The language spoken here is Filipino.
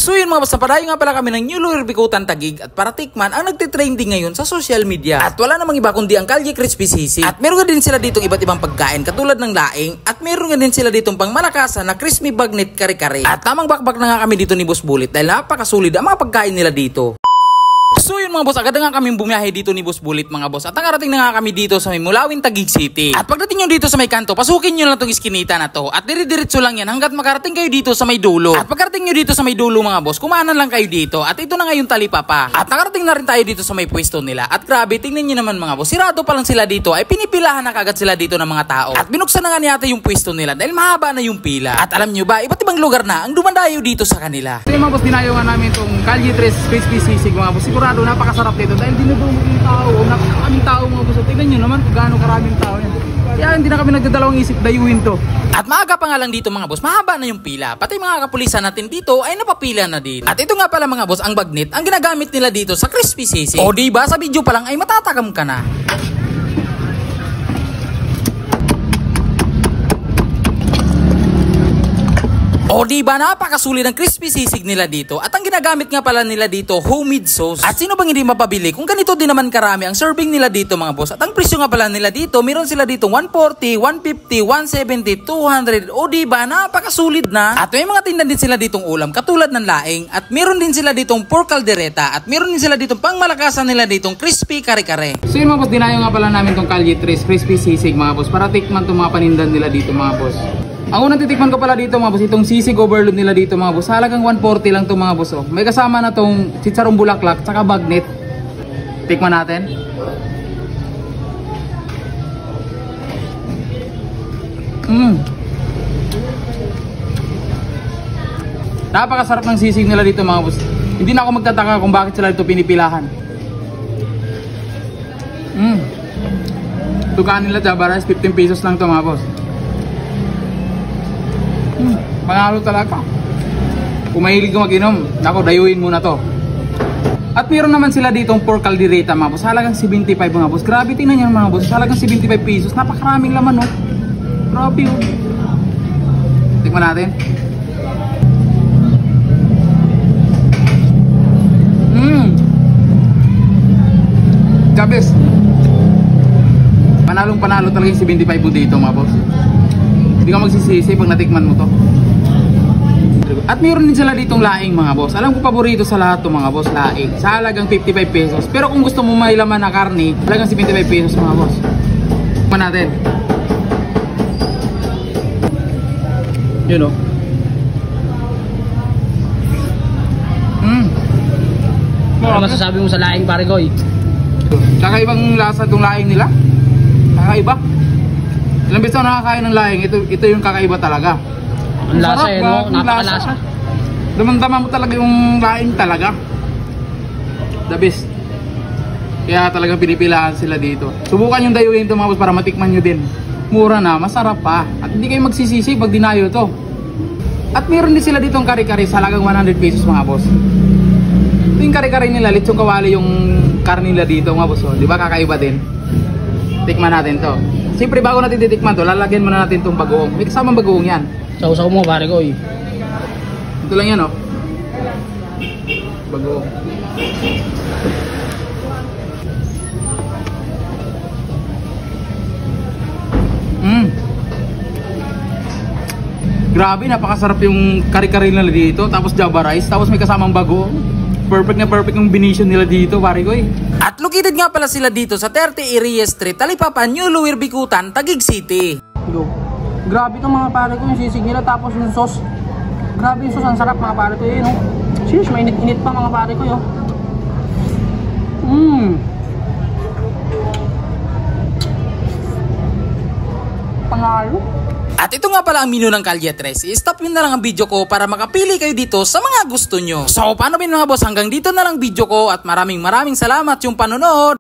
So yun mga boss, napadayo nga pala kami ng New Luir Bikutan Taguig at para tikman ang nagtitrending ngayon sa social media. At wala namang iba kundi ang Calle Crispy Sisig. At meron nga din sila ditong iba't ibang pagkain katulad ng laing. At meron nga din sila ditong pang malakasan na crispy bagnet kare-kare. At tamang bakbak na nga kami dito ni Boss Bullet dahil napakasulit ang mga pagkain nila dito. So yun mga boss, agad na nga kaming bumiyahe dito ni Boss Bullet mga boss. At nakarating na nga kami dito sa may Mulawin, Taguig City. At pagdating nyo dito sa may kanto, pasukin nyo lang itong iskinita na to. At dire-diretso lang yan hanggat makarating kayo dito sa may dulo. At pagkarating nyo dito sa may dulo mga boss, kumanan lang kayo dito. At ito na nga yung talipapa. At nakarating na rin tayo dito sa may pwesto nila. At grabe, tingnan nyo naman mga boss, sirado pa lang sila dito ay pinipilahan na kagad sila dito ng mga tao. At binuksan na nga niyata yung pwesto nila dahil mahaba na yung pila. At alam nyo ba, iba't ibang lugar na ang dumandayo dito sa kanila. So yung mga boss, dinayo nga namin itong Calle Crispy Sisig mga boss. Sigurado napakasarap dito dahil dinudumog yung tao, napakaraming tao mga boss. Tignan nyo naman kung gaano karaming tao yan. Kaya hindi na kami nagdadalawang isip dayuhin to. At maaga pa nga lang dito mga boss, mahaba na yung pila. Pati mga kapulisan natin dito ay napapila na din. At ito nga pala mga boss, ang bagnet ang ginagamit nila dito sa Crispy Sisig. O diba sa video pa lang ay matatakam ka na. O diba napakasulit ang crispy sisig nila dito. At ang ginagamit nga pala nila dito, homemade sauce. At sino bang hindi mapabili kung ganito din naman karami ang serving nila dito mga boss. At ang presyo nga pala nila dito, meron sila dito 140, 150, 170, 200. O diba napakasulit na. At may mga tindan din sila ditong ulam katulad ng laing. At meron din sila ditong pork caldereta. At meron din sila ditong pangmalakasan nila ditong crispy kare-kare. So yun mga boss, dinayo nga pala namin itong Calle Crispy Sisig mga boss para tikman itong mga panindan nila dito mga boss. Ang unang titikman ko pala dito mga boss, itong sisig overload nila dito mga boss. Halagang 140 lang itong mga boss. Oh. May kasama na itong chicharong bulaklak tsaka bagnet. Tikman natin. Napakasarap ng sisig nila dito mga boss. Hindi na ako magtataka kung bakit sila dito pinipilahan. Tukaan nila Java Rice, 15 pesos lang ito mga boss. Panalo talaga. Kung mahilig ka mag-inom, nako, dayuin muna to. At meron naman sila ditong pork caldereta mga boss. Halagang 75 mga boss. Grabe, tingnan nyo mga boss. Halagang 75 pesos. Napakaraming laman no. Grabe oh. Tikman natin. The best. Panalong panalo talaga yung 75 po dito mga boss. Hindi ka magsisisi pag natikman mo to. At meron din sila ditong laing mga boss. Alam ko paborito sa lahat to mga boss, laing. Sa halagang 55 pesos. Pero kung gusto mo may laman na karne, halagang 75 pesos mga boss. Tikman natin. Yun o. Ano masasabi mo sa laing pare Goy? Kakaibang lasa itong laing nila. Kakaiba. Ilang beses ako nakakain ng laing, ito yung kakaiba talaga. Ang lasa eh, no? Napakalasa. Damang-dama mo talaga yung laing talaga. The best. Kaya talagang pinipilahan sila dito. Subukan yung dayuhin ito mga boss para matikman nyo din. Mura na, masarap pa. At hindi kayo magsisisi pag dinayo to. At meron din sila ditong kare-kare sa halagang 100 pesos mga boss. Ito yung kare-kare nila, litsong kawali yung karne nila dito mga boss. Di ba kakaiba din? Tikman natin to. Siyempre bago natin titikman to, lalagyan muna natin itong bagoong. May kasamang bagoong yan. Sausaw mo pare Goy. Ito lang yan oh. Bagoong. Grabe, napakasarap yung kare-kare nila dito. Tapos Java Rice, tapos may kasamang bagoong. Perfect na perfect yung bination nila dito, pare ko eh. At located nga pala sila dito sa 30 Area Street, Talipapa, New Luir Bikutan, Taguig City. Grabe itong mga pare ko yung sisig nila tapos yung sauce. Grabe yung sauce, ang sarap mga pare ko yun. No? Cheers, mainit-init pa mga pare ko yun. Pangalo. At ito nga pala ang menu ng Calle Tres. I-stop nyo na lang ang video ko para makapili kayo dito sa mga gusto nyo. So paano ba mga boss, hanggang dito na lang video ko at maraming salamat yung panonood.